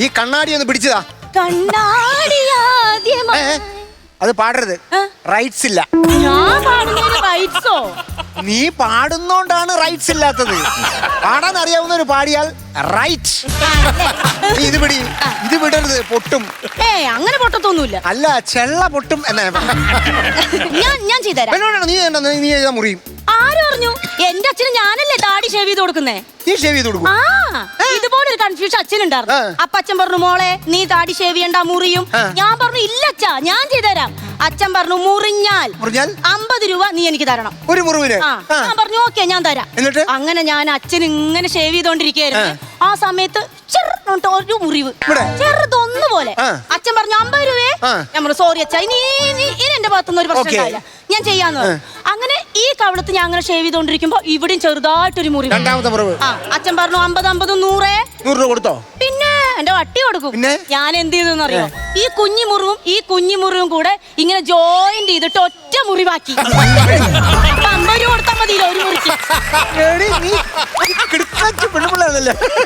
ഈ കണ്ണാടി ഒന്ന് പിടിച്ചതാ. കണ്ണാടിയാദ്യമായി അത് പാടരുത്, റൈറ്റ്സ് ഇല്ല. ഞാൻ പാടുന്നതിന് റൈറ്റ്സോ? നീ പാടുന്നോണ്ടാണ് റൈറ്റ്സ് ഇല്ലാത്തത്. പാടാൻ അറിയാവുന്നവര് പാടിയാൽ റൈറ്റ്. നീ ഇത് പിടി, ഇത് വിടരുത്, പൊട്ടും. അങ്ങനെ പൊട്ടത്തൊന്നുമില്ല. അല്ല, ചെള്ള പൊട്ടും എന്നാ. ഞാൻ ചെയ്തരാം. നീ ചെയ്താ മുറിയും. ആര് പറഞ്ഞു? എന്റെ അച്ഛന് ഞാനല്ലേ താടി ഷേവ് ചെയ്ത് കൊടുക്കുന്നേ. നീ ഷേവ് ചെയ്ത് കൊടുക്കും? ഇതുപോലൊരു കൺഫ്യൂഷൻ അച്ഛനുണ്ടായിരുന്നു. അപ്പൊ അച്ഛൻ പറഞ്ഞു, മോളെ നീ താടി ഷേവ് ചെയ്യണ്ട, മുറിയും. ഞാൻ പറഞ്ഞു, ഇല്ല അച്ഛാ, ഞാൻ ചെയ്തുതരാം. അച്ഛൻ പറഞ്ഞു, മുറിഞ്ഞാൽ 50 രൂപ നീ എനിക്ക് തരണം ഒരു മുറിവിന്. ഞാൻ പറഞ്ഞു, ഓക്കെ ഞാൻ തരാം. എന്നിട്ട് അങ്ങനെ ഞാൻ അച്ഛൻ ഇങ്ങനെ ഷേവ് ചെയ്തോണ്ടിരിക്കുകയായിരുന്നു. ആ സമയത്ത് ഒരു മുറിവ് ചെറുതൊന്നുപോലെ. അച്ഛൻ പറഞ്ഞു 50 രൂപയെ. ഞാൻ പറഞ്ഞു, സോറി അച്ഛാ, ഇനി എന്റെ ഭാഗത്തുനിന്ന് ഒരു പ്രശ്നം ഉണ്ടാവില്ല, ഞാൻ ചെയ്യാന്ന് പറഞ്ഞു. അങ്ങനെ ഈ കവിളത്ത് ഞാൻ അങ്ങനെ ഷേവ് ചെയ്തോണ്ടിരിക്കുമ്പോ ഇവിടെയും ചെറുതായിട്ടൊരു മുറിവ്. രണ്ടാമത്തെ മുറിവ്. അച്ഛൻ പറഞ്ഞു 50 50 100 രൂപ കൊടുത്തോ? പിന്നെ എന്റെ വട്ടി കൊടുക്കും. ഞാൻ എന്ത് ചെയ്തെന്ന് അറിയോ? ഈ കുഞ്ഞു മുറിവും കൂടെ ഇങ്ങനെ ജോയിന്റ് ചെയ്തിട്ട് ഒറ്റ മുറിവാക്കി. 50 രൂപ കൊടുത്താൽ മതിയല്ലോ ഒരു മുറിക്ക്.